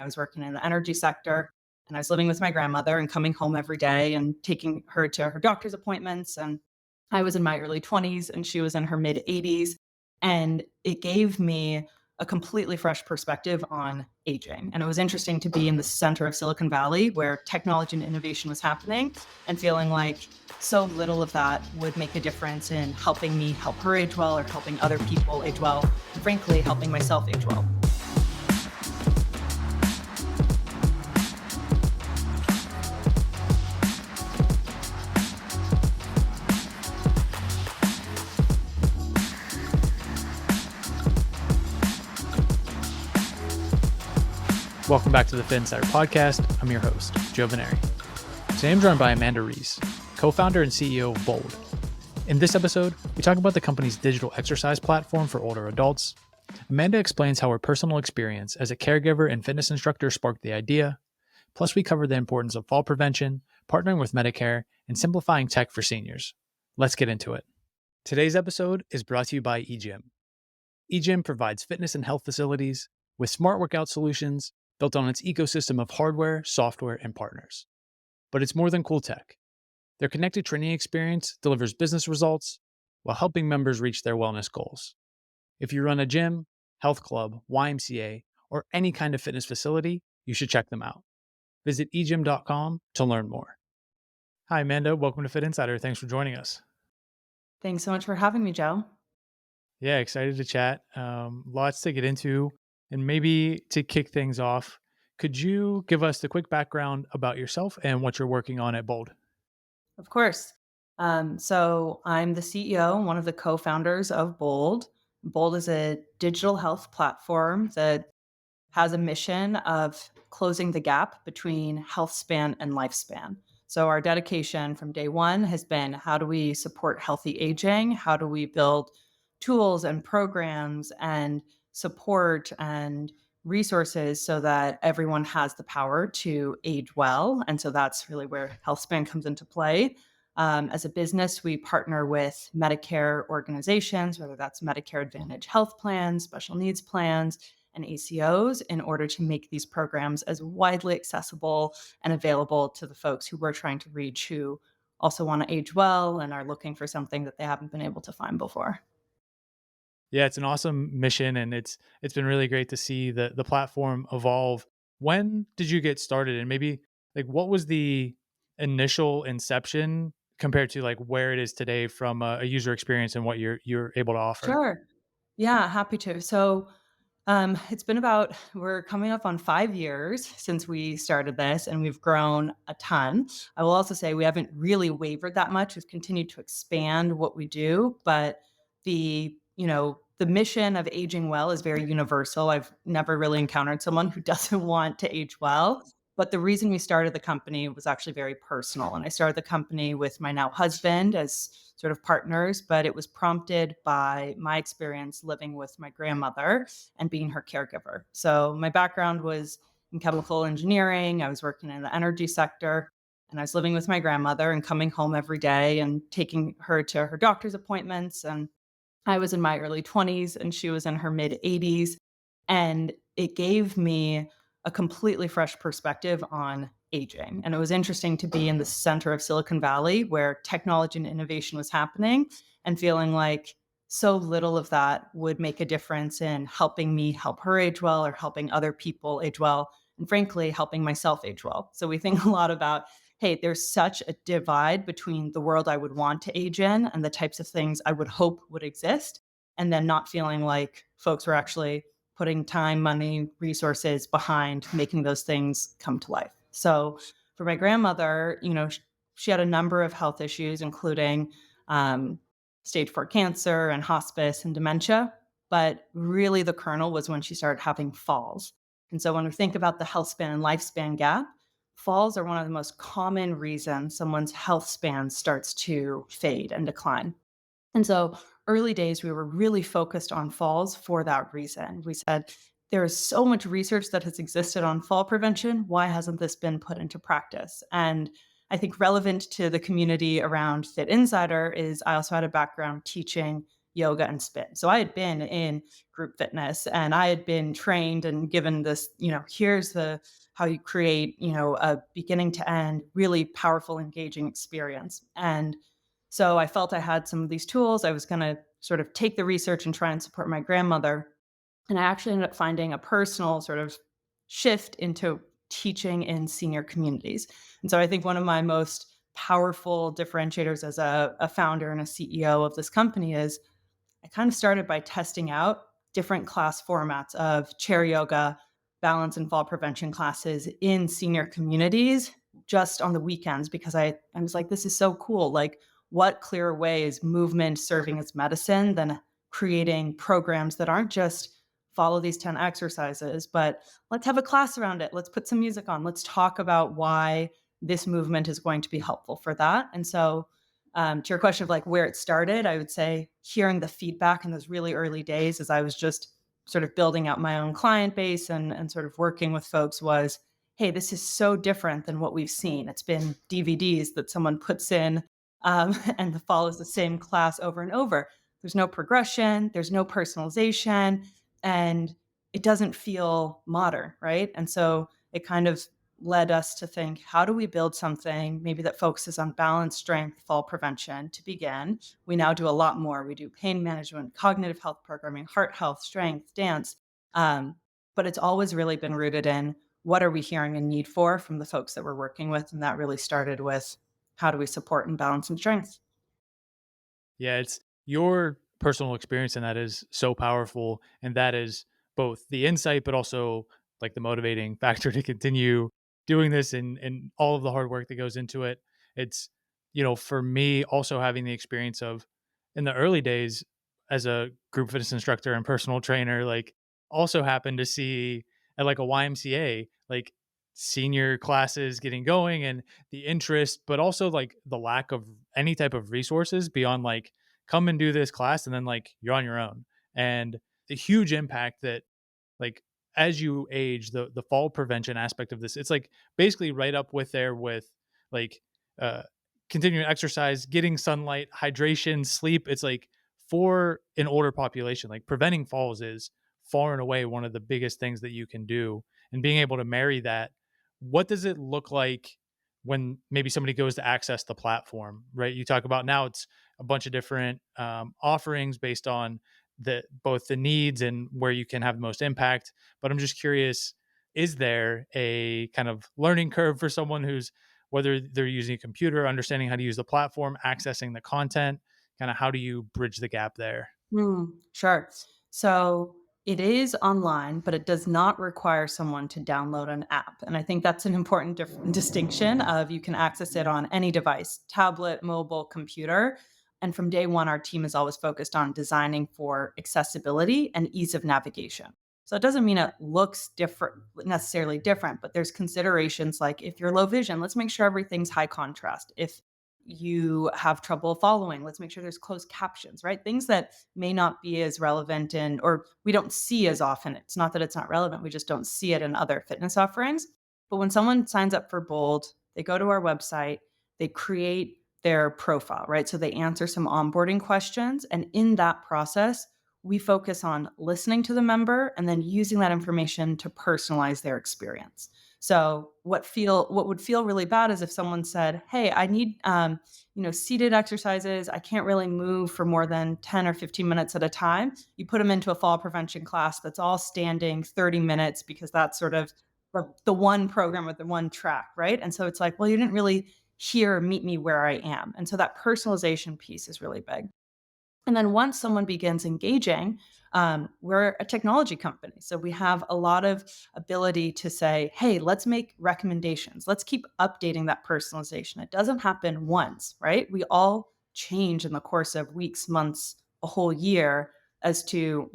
I was working in the energy sector, and I was living with my grandmother and coming home every day and taking her to her doctor's appointments. And I was in my early 20s and she was in her mid 80s. And it gave me a completely fresh perspective on aging. And it was interesting to be in the center of Silicon Valley where technology and innovation was happening and feeling like so little of that would make a difference in helping me help her age well or helping other people age well, and frankly, helping myself age well. Welcome back to the Fitt Insider Podcast. I'm your host, Joe Veneri. Today I'm joined by Amanda Rees, co-founder and CEO of Bold. In this episode, we talk about the company's digital exercise platform for older adults. Amanda explains how her personal experience as a caregiver and fitness instructor sparked the idea. Plus, we cover the importance of fall prevention, partnering with Medicare, and simplifying tech for seniors. Let's get into it. Today's episode is brought to you by EGYM. EGYM provides fitness and health facilities with smart workout solutions built on its ecosystem of hardware, software, and partners. But it's more than cool tech. Their connected training experience delivers business results while helping members reach their wellness goals. If you run a gym, health club, YMCA, or any kind of fitness facility, you should check them out. Visit egym.com to learn more. Hi, Amanda. Welcome to Fitt Insider. Thanks for joining us. Thanks so much for having me, Joe. Yeah, excited to chat. Lots to get into. And maybe to kick things off, could you give us the quick background about yourself and what you're working on at Bold? Of course. So I'm the CEO and one of the co-founders of Bold. Bold is a digital health platform that has a mission of closing the gap between health span and lifespan. So our dedication from day one has been, how do we support healthy aging? How do we build tools and programs and support and resources so that everyone has the power to age well? And so that's really where healthspan comes into play. As a business, we partner with Medicare organizations, whether that's Medicare Advantage health plans, special needs plans, and ACOs, in order to make these programs as widely accessible and available to the folks who we're trying to reach, who also want to age well and are looking for something that they haven't been able to find before. Yeah, it's an awesome mission, and it's been really great to see the platform evolve. When did you get started, and maybe like what was the initial inception compared to like where it is today from a user experience and what you're able to offer? Sure. Yeah, happy to. So it's been we're coming up on 5 years since we started this, and we've grown a ton. I will also say we haven't really wavered that much. We've continued to expand what we do, but the mission of aging well is very universal. I've never really encountered someone who doesn't want to age well. But the reason we started the company was actually very personal. And I started the company with my now husband as sort of partners, but it was prompted by my experience living with my grandmother and being her caregiver. So my background was in chemical engineering. I was working in the energy sector, and I was living with my grandmother and coming home every day and taking her to her doctor's appointments. And I was in my early 20s and she was in her mid 80s. And it gave me a completely fresh perspective on aging. And it was interesting to be in the center of Silicon Valley where technology and innovation was happening and feeling like so little of that would make a difference in helping me help her age well or helping other people age well, and frankly, helping myself age well. So we think a lot about, hey, there's such a divide between the world I would want to age in and the types of things I would hope would exist, and then not feeling like folks were actually putting time, money, resources behind making those things come to life. So for my grandmother, she had a number of health issues, including stage 4 cancer and hospice and dementia. But really the kernel was when she started having falls. And so when we think about the health span and lifespan gap, falls are one of the most common reasons someone's health span starts to fade and decline. And so early days, we were really focused on falls for that reason. We said, there is so much research that has existed on fall prevention. Why hasn't this been put into practice? And I think relevant to the community around Fitt Insider is I also had a background teaching yoga and spin. So I had been in group fitness and I had been trained and given this, here's the how you create, a beginning to end, really powerful, engaging experience. And so I felt I had some of these tools. I was going to sort of take the research and try and support my grandmother. And I actually ended up finding a personal sort of shift into teaching in senior communities. And so I think one of my most powerful differentiators as a founder and a CEO of this company is I kind of started by testing out different class formats of chair yoga, balance and fall prevention classes in senior communities just on the weekends because I was like, this is so cool. Like, what clearer way is movement serving as medicine than creating programs that aren't just follow these 10 exercises, but let's have a class around it. Let's put some music on. Let's talk about why this movement is going to be helpful for that. And so to your question of like where it started, I would say hearing the feedback in those really early days as I was just sort of building out my own client base and sort of working with folks was, hey, this is so different than what we've seen. It's been DVDs that someone puts in and follows the same class over and over. There's no progression, there's no personalization, and it doesn't feel modern, right? And so it kind of led us to think, how do we build something maybe that focuses on balance, strength, fall prevention to begin? We now do a lot more. We do pain management, cognitive health programming, heart health, strength, dance. Um, but it's always really been rooted in what are we hearing a need for from the folks that we're working with? And that really started with how do we support and balance and strength? Yeah, it's your personal experience, and that is so powerful. And that is both the insight, but also like the motivating factor to continue doing this and all of the hard work that goes into it. It's, for me, also having the experience of in the early days as a group fitness instructor and personal trainer, like also happened to see at like a YMCA, like senior classes getting going and the interest, but also like the lack of any type of resources beyond like come and do this class and then like you're on your own. And the huge impact that like as you age, the fall prevention aspect of this, it's like basically right up with there with like uh continuing exercise, getting sunlight, hydration, sleep. It's like for an older population, like preventing falls is far and away one of the biggest things that you can do. And being able to marry that, what does it look like when maybe somebody goes to access the platform, right? You talk about now it's a bunch of different offerings based on the both the needs and where you can have the most impact. But I'm just curious, is there a kind of learning curve for someone who's whether they're using a computer, understanding how to use the platform, accessing the content, kind of how do you bridge the gap there? Sure. So it is online, but it does not require someone to download an app. And I think that's an important distinction of you can access it on any device, tablet, mobile, computer. And from day one, our team is always focused on designing for accessibility and ease of navigation. So it doesn't mean it looks different, necessarily different, but there's considerations like if you're low vision, let's make sure everything's high contrast. If you have trouble following, let's make sure there's closed captions, right? Things that may not be as relevant in, or we don't see as often. It's not that it's not relevant, we just don't see it in other fitness offerings. But when someone signs up for Bold, they go to our website, they create their profile, right? So they answer some onboarding questions. And in that process, we focus on listening to the member and then using that information to personalize their experience. So what would feel really bad is if someone said, "Hey, I need seated exercises. I can't really move for more than 10 or 15 minutes at a time." You put them into a fall prevention class that's all standing 30 minutes because that's sort of the one program with the one track, right? And so it's like, well, you didn't really hear meet me where I am. And so that personalization piece is really big. And then once someone begins engaging, we're a technology company. So we have a lot of ability to say, hey, let's make recommendations. Let's keep updating that personalization. It doesn't happen once, right? We all change in the course of weeks, months, a whole year as to,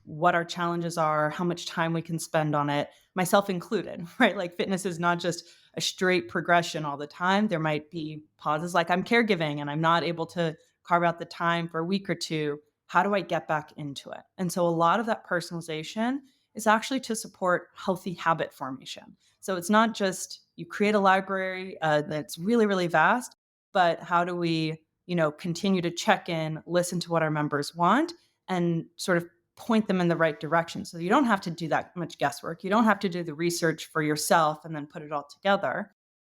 what our challenges are, how much time we can spend on it, myself included, right? Like fitness is not just a straight progression all the time. There might be pauses like I'm caregiving and I'm not able to carve out the time for a week or two. How do I get back into it? And so a lot of that personalization is actually to support healthy habit formation. So it's not just you create a library that's really, really vast, but how do we continue to check in, listen to what our members want, and sort of point them in the right direction. So you don't have to do that much guesswork. You don't have to do the research for yourself and then put it all together.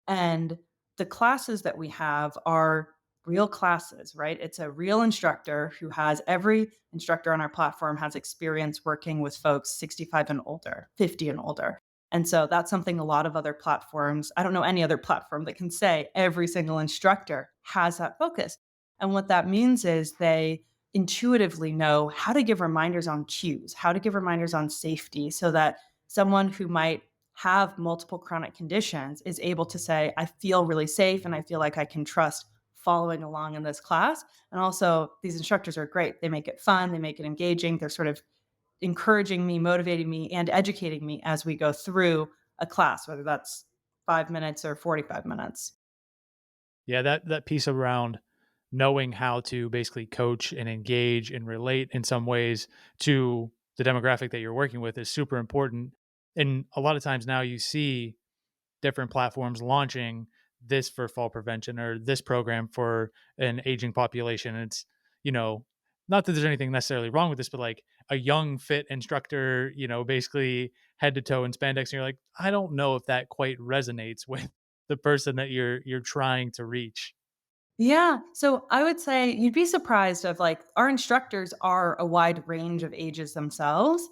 And the classes that we have are real classes, right? It's a real instructor who has every instructor on our platform has experience working with folks 65 and older, 50 and older. And so that's something a lot of other platforms, I don't know any other platform that can say every single instructor has that focus. And what that means is they intuitively know how to give reminders on cues, how to give reminders on safety so that someone who might have multiple chronic conditions is able to say, I feel really safe and I feel like I can trust following along in this class. And also, these instructors are great. They make it fun, they make it engaging. They're sort of encouraging me, motivating me, and educating me as we go through a class, whether that's 5 minutes or 45 minutes. Yeah, that piece around knowing how to basically coach and engage and relate in some ways to the demographic that you're working with is super important. And a lot of times now you see different platforms launching this for fall prevention or this program for an aging population. It's, you know, not that there's anything necessarily wrong with this, but like a young fit instructor, basically head to toe in spandex, and you're like, I don't know if that quite resonates with the person that you're trying to reach. Yeah. So I would say you'd be surprised of like our instructors are a wide range of ages themselves.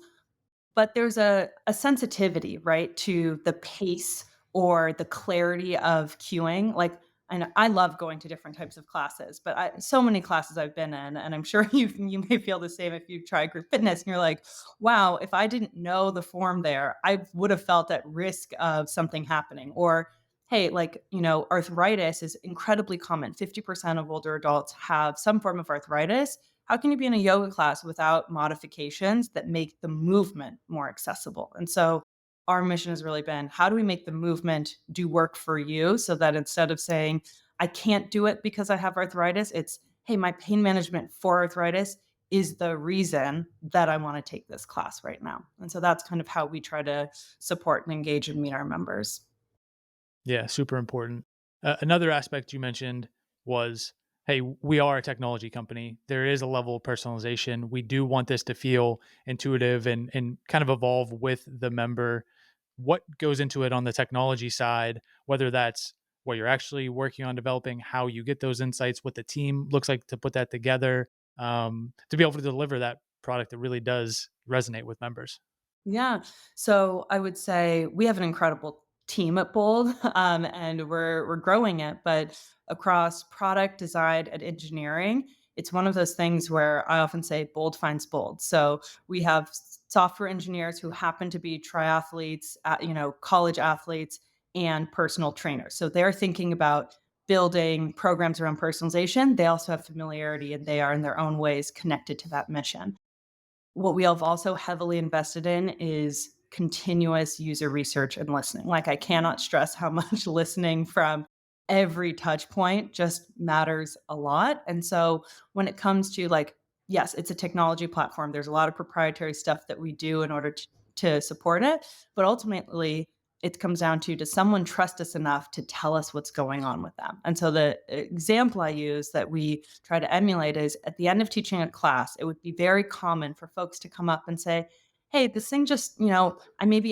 But there's a sensitivity, right, to the pace or the clarity of cueing. Like, and I love going to different types of classes, but so many classes I've been in, and I'm sure you may feel the same if you try group fitness, and you're like, wow, if I didn't know the form there, I would have felt at risk of something happening. Or, hey, like, arthritis is incredibly common. 50% of older adults have some form of arthritis. How can you be in a yoga class without modifications that make the movement more accessible? And so our mission has really been, how do we make the movement do work for you so that instead of saying, I can't do it because I have arthritis, it's, hey, my pain management for arthritis is the reason that I want to take this class right now. And so that's kind of how we try to support and engage and meet our members. Yeah, super important. Another aspect you mentioned was, hey, we are a technology company. There is a level of personalization. We do want this to feel intuitive and kind of evolve with the member. What goes into it on the technology side, whether that's what you're actually working on developing, how you get those insights, what the team looks like to put that together, to be able to deliver that product that really does resonate with members. Yeah. So I would say we have an incredible team at Bold, and we're growing it. But across product design and engineering, it's one of those things where I often say Bold finds Bold. So we have software engineers who happen to be triathletes, college athletes, and personal trainers. So they're thinking about building programs around personalization. They also have familiarity, and they are in their own ways connected to that mission. What we have also heavily invested in is continuous user research and listening. Like, I cannot stress how much listening from every touch point just matters a lot. And so when it comes to like, yes, it's a technology platform. There's a lot of proprietary stuff that we do in order to support it. But ultimately, it comes down to, does someone trust us enough to tell us what's going on with them? And so the example I use that we try to emulate is, at the end of teaching a class, it would be very common for folks to come up and say, hey, this thing just, I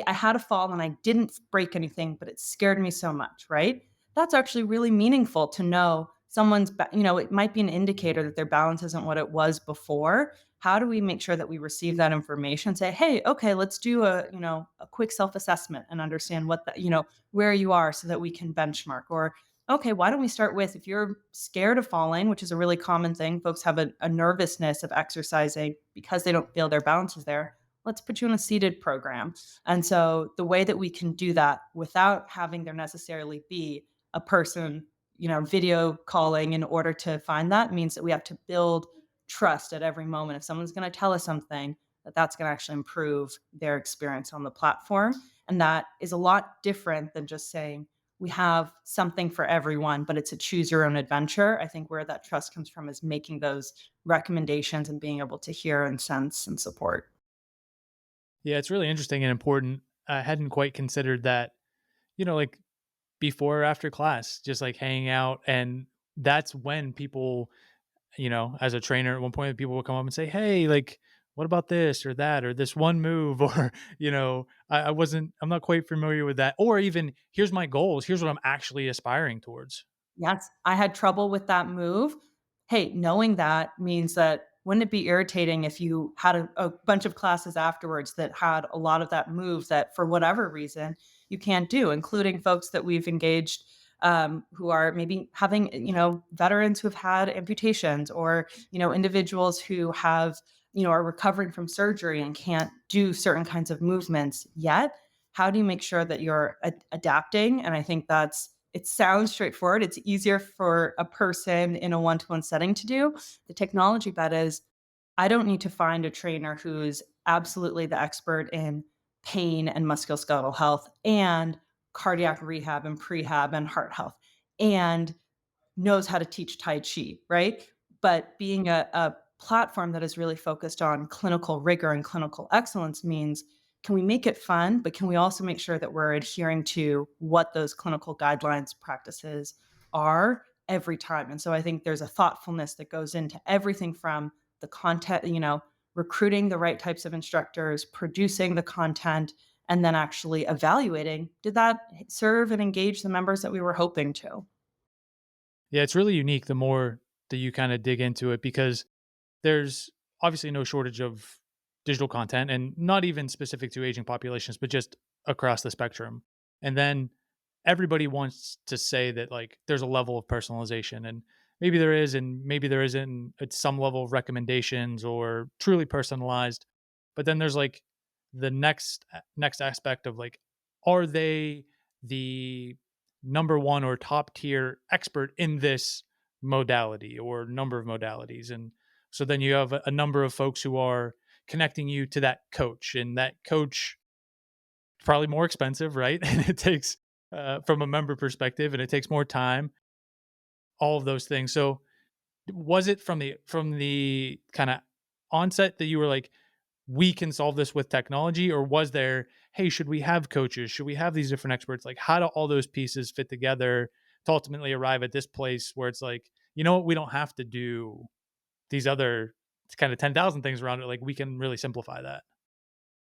had a fall and I didn't break anything, but it scared me so much, right? That's actually really meaningful to know it might be an indicator that their balance isn't what it was before. How do we make sure that we receive that information? Say, hey, okay, let's do a quick self-assessment and understand where you are so that we can benchmark. Or, okay, why don't we start with, if you're scared of falling, which is a really common thing, folks have a nervousness of exercising because they don't feel their balance is there. Let's put you in a seated program. And so the way that we can do that without having there necessarily be a person, video calling in order to find that, means that we have to build trust at every moment. If someone's going to tell us something, that's going to actually improve their experience on the platform. And that is a lot different than just saying we have something for everyone, but it's a choose your own adventure. I think where that trust comes from is making those recommendations and being able to hear and sense and support. Yeah, it's really interesting and important. I hadn't quite considered that, like before or after class, just like hanging out and that's when people, as a trainer at one point, people will come up and say, "Hey, like, what about this or that or this one move?" Or, I'm not quite familiar with that. Or even, here's my goals. Here's what I'm actually aspiring towards. Yes, I had trouble with that move. Hey, knowing that means that wouldn't it be irritating if you had a bunch of classes afterwards that had a lot of that move that for whatever reason you can't do, including folks that we've engaged who are maybe having, veterans who have had amputations or, individuals who have, are recovering from surgery and can't do certain kinds of movements yet. How do you make sure that you're adapting? And I think it sounds straightforward. It's easier for a person in a one-to-one setting to do. The technology bet is I don't need to find a trainer who's absolutely the expert in pain and musculoskeletal health and cardiac rehab and prehab and heart health and knows how to teach Tai Chi, right? But being a platform that is really focused on clinical rigor and clinical excellence means can we make it fun, but can we also make sure that we're adhering to what those clinical guidelines practices are every time? And so I think there's a thoughtfulness that goes into everything from the content, recruiting the right types of instructors, producing the content, and then actually evaluating did that serve and engage the members that we were hoping to? Yeah, it's really unique the more that you kind of dig into it, because there's obviously no shortage of digital content, and not even specific to aging populations, but just across the spectrum. And then everybody wants to say that, like, there's a level of personalization, and maybe there is, and maybe there isn't at some level of recommendations or truly personalized. But then there's like the next aspect of, like, are they the number one or top tier expert in this modality or number of modalities? And so then you have a number of folks who are connecting you to that coach, and that coach probably more expensive, right? And it takes, from a member perspective, and it takes more time, all of those things. So was it from the kind of onset that you were like, we can solve this with technology? Or was there, hey, should we have coaches? Should we have these different experts? Like, how do all those pieces fit together to ultimately arrive at this place where it's like, you know what, we don't have to do these other kind of 10,000 things around it. Like, we can really simplify that.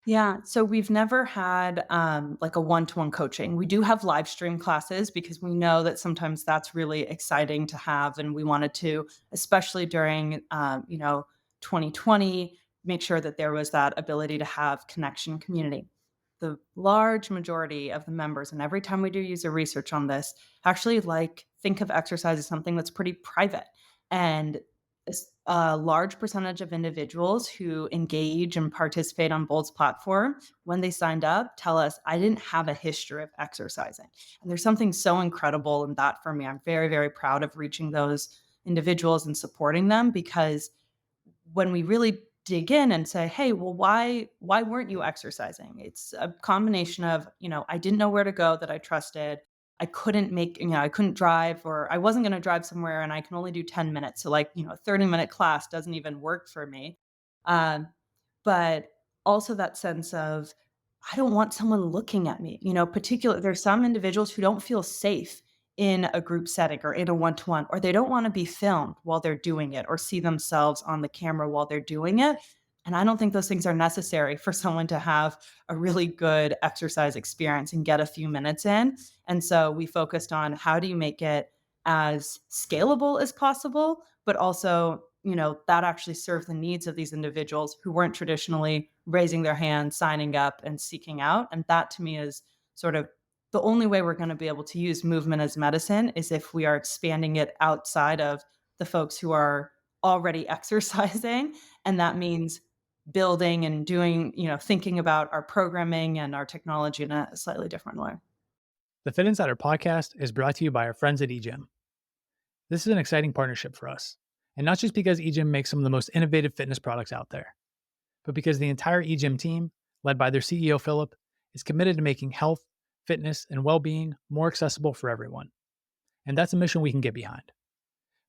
Yeah, so we've never had, like a one-to-one coaching. We do have live stream classes because we know that sometimes that's really exciting to have, and we wanted to, especially during, 2020, make sure that there was that ability to have connection community. The large majority of the members, and every time we do user research on this, actually think of exercise as something that's pretty private. And a large percentage of individuals who engage and participate on Bold's platform, when they signed up, tell us, I didn't have a history of exercising. And there's something so incredible in that for me. I'm very, very proud of reaching those individuals and supporting them because when we really dig in and say, "Hey, well, why weren't you exercising?" It's a combination of, I didn't know where to go that I trusted. I couldn't drive or I wasn't going to drive somewhere and I can only do 10 minutes. So like, a 30-minute class doesn't even work for me. Um, but also that sense of I don't want someone looking at me. There's some individuals who don't feel safe in a group setting or in a one-to-one, or they don't want to be filmed while they're doing it or see themselves on the camera while they're doing it. And I don't think those things are necessary for someone to have a really good exercise experience and get a few minutes in. And so we focused on how do you make it as scalable as possible, but also, that actually serve the needs of these individuals who weren't traditionally raising their hand, signing up, and seeking out. And that to me is sort of the only way we're going to be able to use movement as medicine is if we are expanding it outside of the folks who are already exercising. And that means building and doing, thinking about our programming and our technology in a slightly different way. The Fit Insider Podcast is brought to you by our friends at EGYM. This is an exciting partnership for us, and not just because EGYM makes some of the most innovative fitness products out there, but because the entire EGYM team, led by their CEO Philip, is committed to making health, fitness, and well-being more accessible for everyone. And that's a mission we can get behind.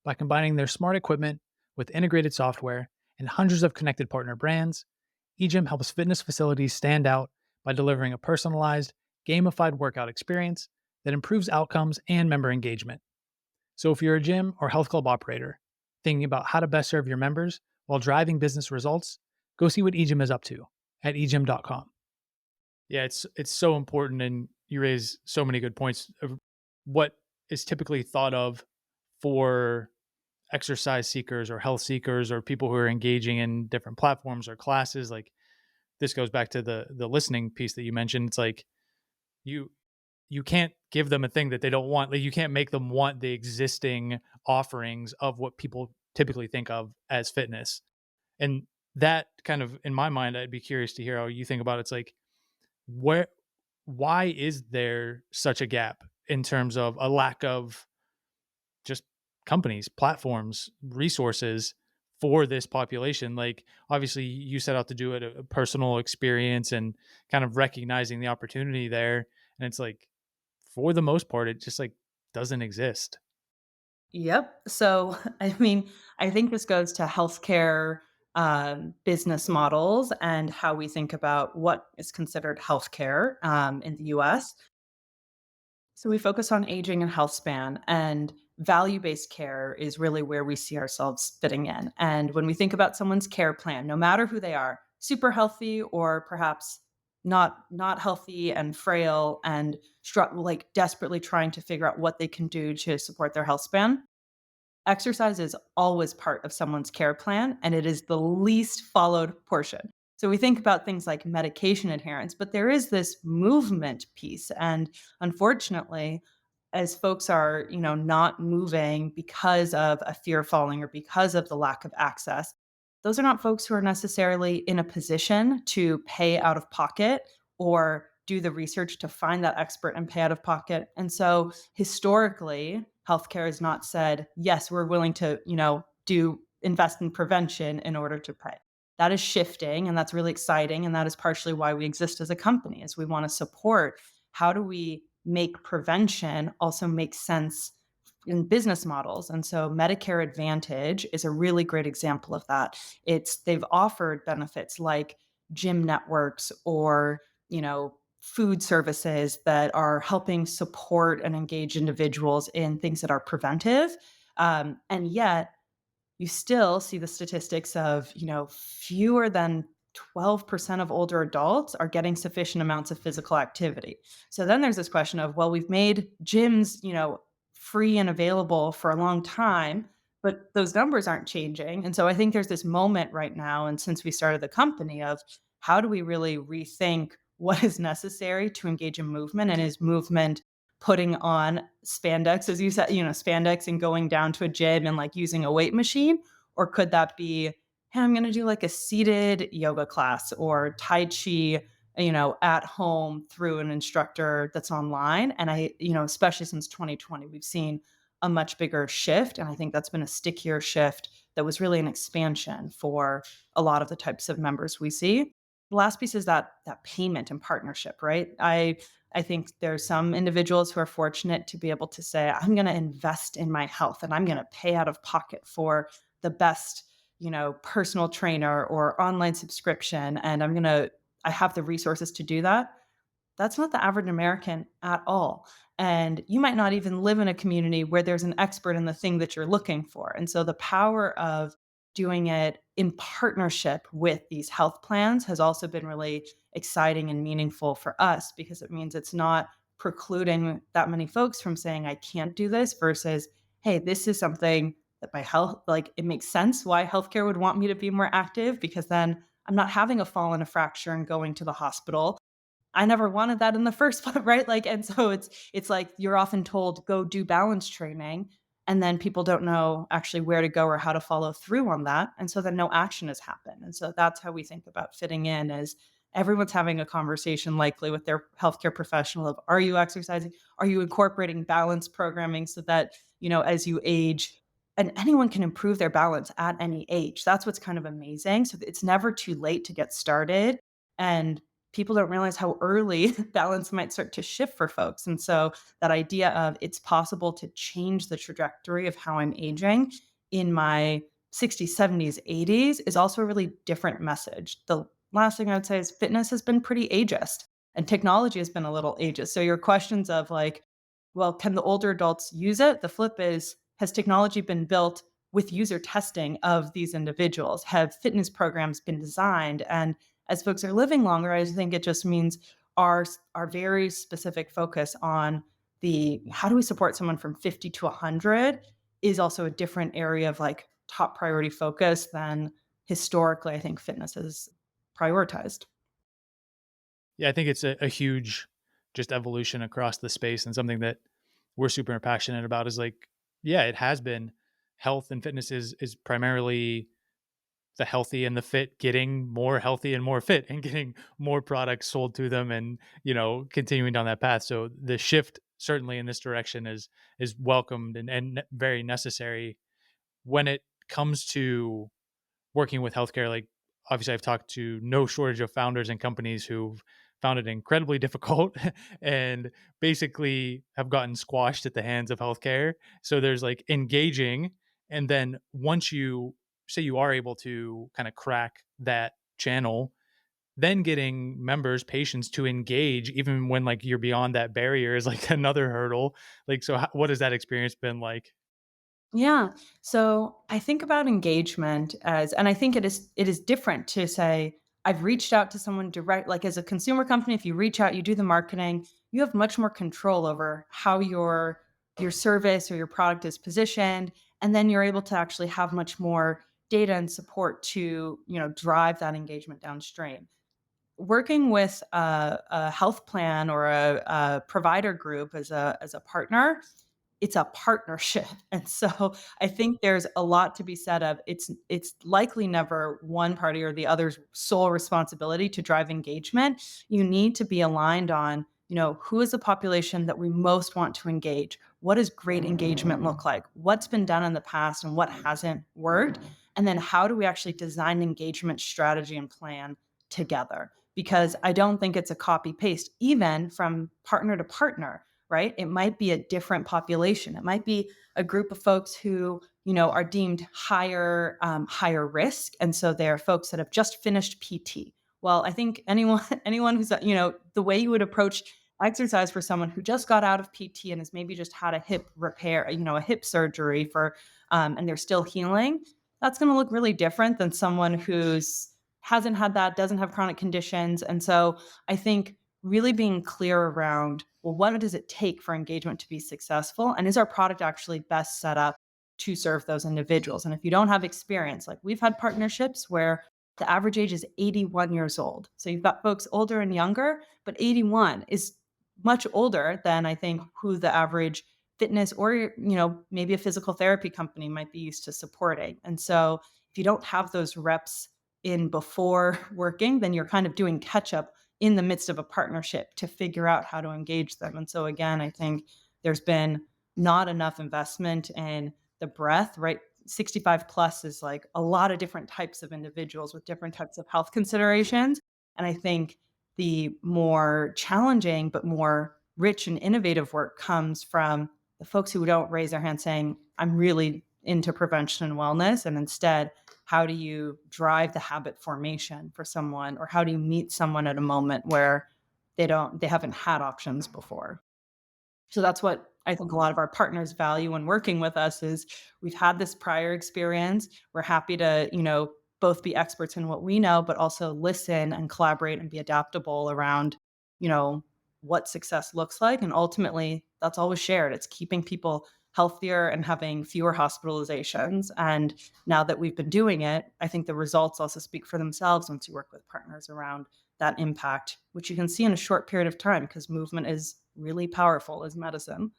By combining their smart equipment with integrated software and hundreds of connected partner brands, EGYM helps fitness facilities stand out by delivering a personalized, gamified workout experience that improves outcomes and member engagement. So if you're a gym or health club operator thinking about how to best serve your members while driving business results, go see what EGYM is up to at egym.com. Yeah, it's so important, and you raise so many good points of what is typically thought of for exercise seekers or health seekers or people who are engaging in different platforms or classes. Like, this goes back to the listening piece that you mentioned. It's like you you can't give them a thing that they don't want. Like, you can't make them want the existing offerings of what people typically think of as fitness. And that kind of, in my mind, I'd be curious to hear how you think about it. It's like, where why is there such a gap in terms of a lack of just companies, platforms, resources for this population? Like, obviously you set out to do it a personal experience and kind of recognizing the opportunity there. And it's like, for the most part, it just like doesn't exist. Yep. So, I mean, I think this goes to healthcare business models and how we think about what is considered healthcare in the US. So we focus on aging and health span, and value-based care is really where we see ourselves fitting in. And when we think about someone's care plan, no matter who they are, super healthy or perhaps not healthy and frail and like desperately trying to figure out what they can do to support their health span, exercise is always part of someone's care plan, and it is the least followed portion. So we think about things like medication adherence, but there is this movement piece. And unfortunately, as folks are, not moving because of a fear of falling or because of the lack of access, those are not folks who are necessarily in a position to pay out of pocket or do the research to find that expert and pay out of pocket. And so historically, healthcare has not said, yes, we're willing to, do invest in prevention in order to pay. That is shifting, and that's really exciting. And that is partially why we exist as a company, is we want to support how do we make prevention also make sense in business models. And so Medicare Advantage is a really great example of that. They've offered benefits like gym networks or, food services that are helping support and engage individuals in things that are preventive. And yet you still see the statistics of, fewer than 12% of older adults are getting sufficient amounts of physical activity. So then there's this question of, well, we've made gyms, free and available for a long time, but those numbers aren't changing. And so I think there's this moment right now, and since we started the company, of how do we really rethink what is necessary to engage in movement, and is movement putting on spandex, as you said, spandex and going down to a gym and like using a weight machine? Or could that be, hey, I'm going to do like a seated yoga class or Tai Chi, at home through an instructor that's online? And especially since 2020, we've seen a much bigger shift. And I think that's been a stickier shift that was really an expansion for a lot of the types of members we see. The last piece is that payment and partnership, right? I think there's some individuals who are fortunate to be able to say, I'm going to invest in my health and I'm going to pay out of pocket for the best, personal trainer or online subscription. And I have the resources to do that. That's not the average American at all. And you might not even live in a community where there's an expert in the thing that you're looking for. And so the power of doing it in partnership with these health plans has also been really exciting and meaningful for us, because it means it's not precluding that many folks from saying, I can't do this, versus, hey, this is something that my health, like, it makes sense why healthcare would want me to be more active, because then I'm not having a fall and a fracture and going to the hospital. I never wanted that in the first place, right? Like, and so it's like you're often told, go do balance training, and then people don't know actually where to go or how to follow through on that. And so then no action has happened. And so that's how we think about fitting in, is everyone's having a conversation likely with their healthcare professional of, are you exercising? Are you incorporating balance programming so that, as you age, and anyone can improve their balance at any age. That's what's kind of amazing. So it's never too late to get started. And people don't realize how early balance might start to shift for folks. And so that idea of it's possible to change the trajectory of how I'm aging in my 60s, 70s, 80s is also a really different message. The last thing I would say is fitness has been pretty ageist and technology has been a little ageist. So your questions of like, well, can the older adults use it? The flip is has technology been built with user testing of these individuals? Have fitness programs been designed? And as folks are living longer, I think it just means our very specific focus on the how do we support someone from 50 to 100 is also a different area of like top priority focus than historically I think fitness is prioritized. Yeah, I think it's a huge just evolution across the space and something that we're super passionate about is like, yeah, it has been health and fitness is primarily the healthy and the fit getting more healthy and more fit and getting more products sold to them and, continuing down that path. So the shift certainly in this direction is welcomed and very necessary when it comes to working with healthcare. Like, obviously I've talked to no shortage of founders and companies who've found it incredibly difficult and basically have gotten squashed at the hands of healthcare. So there's like engaging, and then once you say you are able to kind of crack that channel, then getting members, patients to engage even when like you're beyond that barrier is like another hurdle. Like, so what has that experience been like? Yeah. So I think about engagement as, and I think it is different to say, I've reached out to someone direct, like as a consumer company, if you reach out, you do the marketing, you have much more control over how your service or your product is positioned. And then you're able to actually have much more data and support to, drive that engagement downstream. Working with a health plan or a provider group as a partner, it's a partnership. And so I think there's a lot to be said of it's likely never one party or the other's sole responsibility to drive engagement. You need to be aligned on, who is the population that we most want to engage? What does great engagement look like? What's been done in the past and what hasn't worked? And then how do we actually design engagement strategy and plan together? Because I don't think it's a copy paste, even from partner to partner, right? It might be a different population. It might be a group of folks who, are deemed higher risk. And so they're folks that have just finished PT. Well, I think anyone, anyone who's, the way you would approach exercise for someone who just got out of PT and has maybe just had a hip repair, a hip surgery and they're still healing, that's going to look really different than someone who's hasn't had that, doesn't have chronic conditions. And so I think really being clear around, well, what does it take for engagement to be successful? And is our product actually best set up to serve those individuals? And if you don't have experience, like we've had partnerships where the average age is 81 years old. So you've got folks older and younger, but 81 is much older than I think who the average fitness or, maybe a physical therapy company might be used to supporting. And so if you don't have those reps in before working, then you're kind of doing catch up in the midst of a partnership to figure out how to engage them. And so again, I think there's been not enough investment in the breadth, right? 65 plus is like a lot of different types of individuals with different types of health considerations. And I think the more challenging but more rich and innovative work comes from the folks who don't raise their hand saying, I'm really into prevention and wellness. And instead, how do you drive the habit formation for someone, or how do you meet someone at a moment where they haven't had options before? So that's what I think a lot of our partners value when working with us is we've had this prior experience. We're happy to, both be experts in what we know, but also listen and collaborate and be adaptable around, you know, what success looks like. And ultimately, that's always shared. It's keeping people healthier and having fewer hospitalizations. And now that we've been doing it, I think the results also speak for themselves once you work with partners around that impact, which you can see in a short period of time because movement is really powerful as medicine.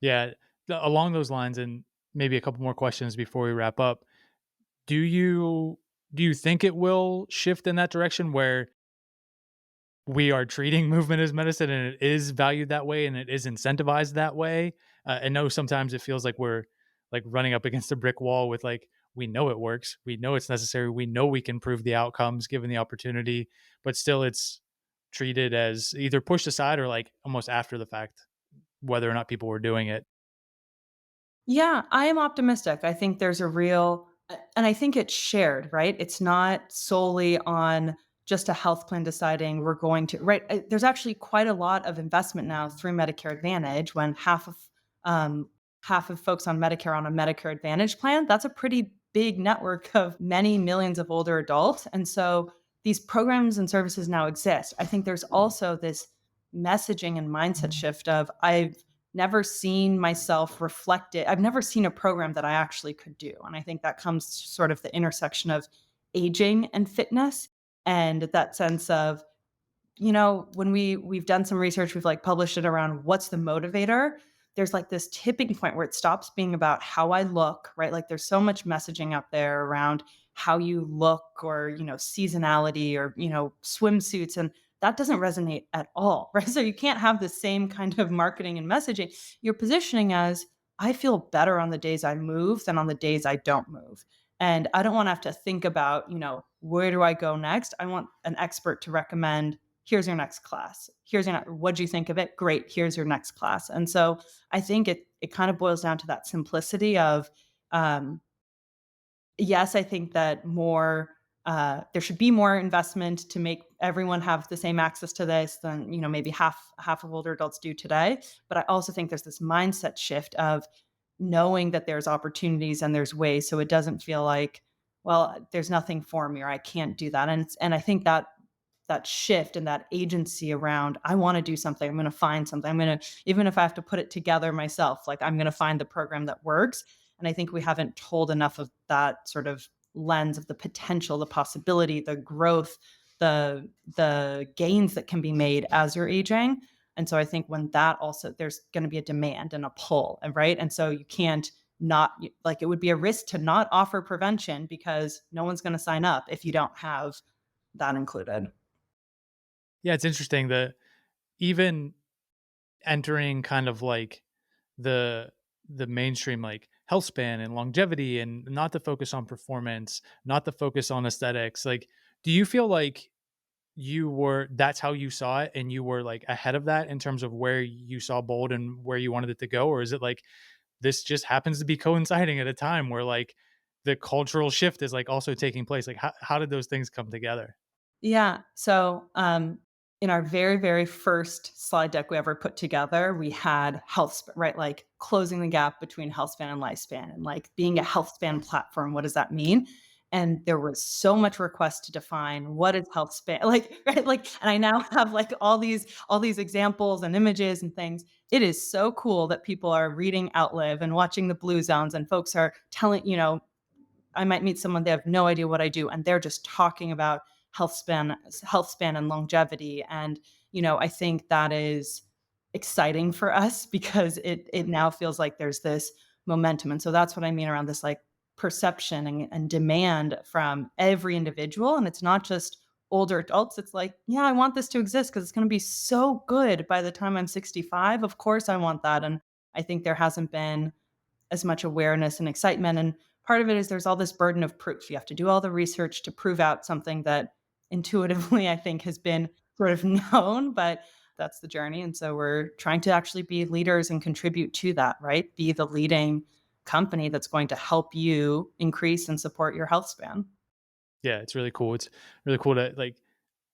Yeah, along those lines, and maybe a couple more questions before we wrap up. Do you do you think it will shift in that direction where we are treating movement as medicine and it is valued that way and it is incentivized that way? I know sometimes it feels like we're like running up against a brick wall with like we know it works, we know it's necessary, we know we can improve the outcomes given the opportunity, but still it's treated as either pushed aside or like almost after the fact, whether or not people were doing it. Yeah, I am optimistic. I think there's a real, and I think it's shared, right? It's not solely on just a health plan deciding we're going to, right? There's actually quite a lot of investment now through Medicare Advantage when half of half of folks on Medicare on a Medicare Advantage plan. That's a pretty big network of many millions of older adults. And so these programs and services now exist. I think there's also this messaging and mindset shift of I've never seen myself reflected. I've never seen a program that I actually could do. And I think that comes to sort of the intersection of aging and fitness and that sense of, when we've done some research, we've like published it around what's the motivator. There's like this tipping point where it stops being about how I look, right? Like there's so much messaging out there around how you look or, seasonality or, swimsuits. And that doesn't resonate at all, right? So you can't have the same kind of marketing and messaging. You're positioning as I feel better on the days I move than on the days I don't move. And I don't want to have to think about, where do I go next? I want an expert to recommend here's your next class. What'd you think of it? Great. Here's your next class. And so I think it kind of boils down to that simplicity of, um, yes, I think that there should be more investment to make everyone have the same access to this than, maybe half of older adults do today. But I also think there's this mindset shift of knowing that there's opportunities and there's ways so it doesn't feel like, well, there's nothing for me or I can't do that. And I think that shift and that agency around I want to do something, I'm going to find something, I'm going to, even if I have to put it together myself, like I'm going to find the program that works. And I think we haven't told enough of that sort of lens of the potential, the possibility, the growth, the gains that can be made as you're aging. And so I think when that also, there's going to be a demand and a pull, and right. And so you can't not, like, it would be a risk to not offer prevention because no one's going to sign up if you don't have that included. Yeah, it's interesting that even entering kind of like the mainstream like health span and longevity and not to focus on performance, not to focus on aesthetics. Like, do you feel like that's how you saw it and you were like ahead of that in terms of where you saw Bold and where you wanted it to go? Or is it like this just happens to be coinciding at a time where like the cultural shift is like also taking place? Like how did those things come together? Yeah. So, in our very, very first slide deck we ever put together, we had right? Like closing the gap between health span and lifespan and like being a health span platform. What does that mean? And there was so much request to define what is health span, like, right? Like, and I now have like all these examples and images and things. It is so cool that people are reading Outlive and watching the Blue Zones and folks are telling, I might meet someone, they have no idea what I do, and they're just talking about health span and longevity. And, I think that is exciting for us because it now feels like there's this momentum. And so that's what I mean around this like perception and demand from every individual. And it's not just older adults. It's like, yeah, I want this to exist because it's going to be so good by the time I'm 65. Of course I want that. And I think there hasn't been as much awareness and excitement. And part of it is there's all this burden of proof. You have to do all the research to prove out something that intuitively I think has been sort of known, but that's the journey. And so we're trying to actually be leaders and contribute to that, right? Be the leading company that's going to help you increase and support your health span. Yeah, it's really cool. It's really cool to like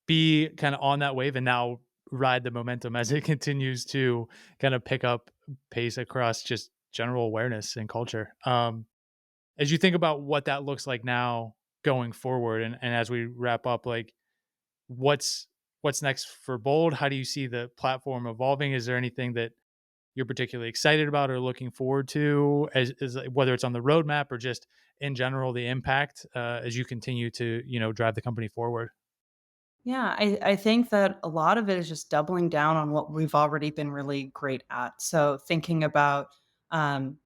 be kind of on that wave and now ride the momentum as it continues to kind of pick up pace across just general awareness and culture. As you think about what that looks like now going forward, and as we wrap up, like what's next for Bold? How do you see the platform evolving? Is there anything that you're particularly excited about or looking forward to, as whether it's on the roadmap or just in general the impact as you continue to drive the company forward? Yeah, I think that a lot of it is just doubling down on what we've already been really great at. So thinking about um,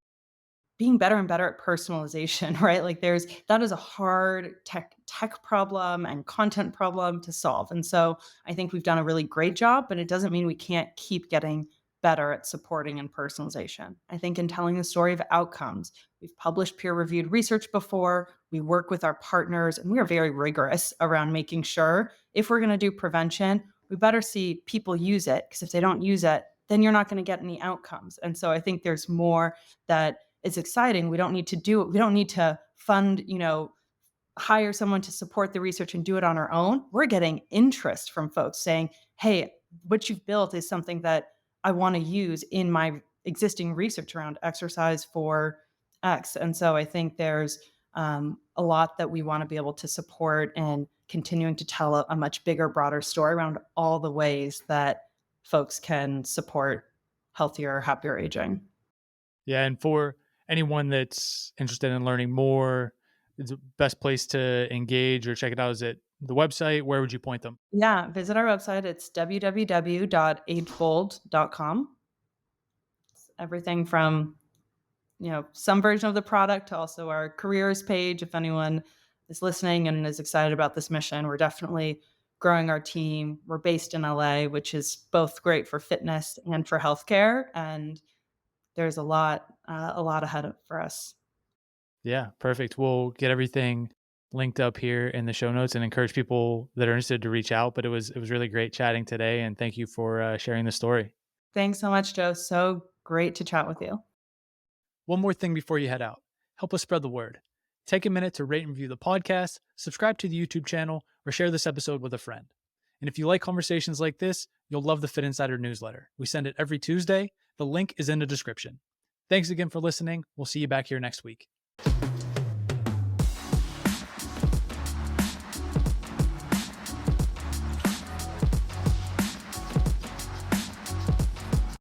being better and better at personalization, right? Like that is a hard tech problem and content problem to solve. And so I think we've done a really great job, but it doesn't mean we can't keep getting better at supporting and personalization. I think in telling the story of outcomes, we've published peer-reviewed research before, we work with our partners, and we are very rigorous around making sure if we're going to do prevention, we better see people use it because if they don't use it, then you're not going to get any outcomes. And so I think there's more that is exciting. We don't need to do it. We don't need to fund, hire someone to support the research and do it on our own. We're getting interest from folks saying, hey, what you've built is something that I want to use in my existing research around exercise for X. And so I think there's a lot that we want to be able to support and continuing to tell a much bigger, broader story around all the ways that folks can support healthier, happier aging. Yeah, and for anyone that's interested in learning more, the best place to engage or check it out is it the website. Where would you point them? Yeah, visit our website. It's www.agebold.com. Everything from some version of the product to also our careers page. If anyone is listening and is excited about this mission, we're definitely growing our team. We're based in LA, which is both great for fitness and for healthcare. And there's a lot ahead for us. Yeah, perfect. We'll get everything linked up here in the show notes and encourage people that are interested to reach out. But it was really great chatting today, and thank you for sharing the story. Thanks so much, Joe. So great to chat with you. One more thing before you head out, help us spread the word. Take a minute to rate and review the podcast, subscribe to the YouTube channel, or share this episode with a friend. And if you like conversations like this, you'll love the Fitt Insider newsletter. We send it every Tuesday. The link is in the description. Thanks again for listening. We'll see you back here next week.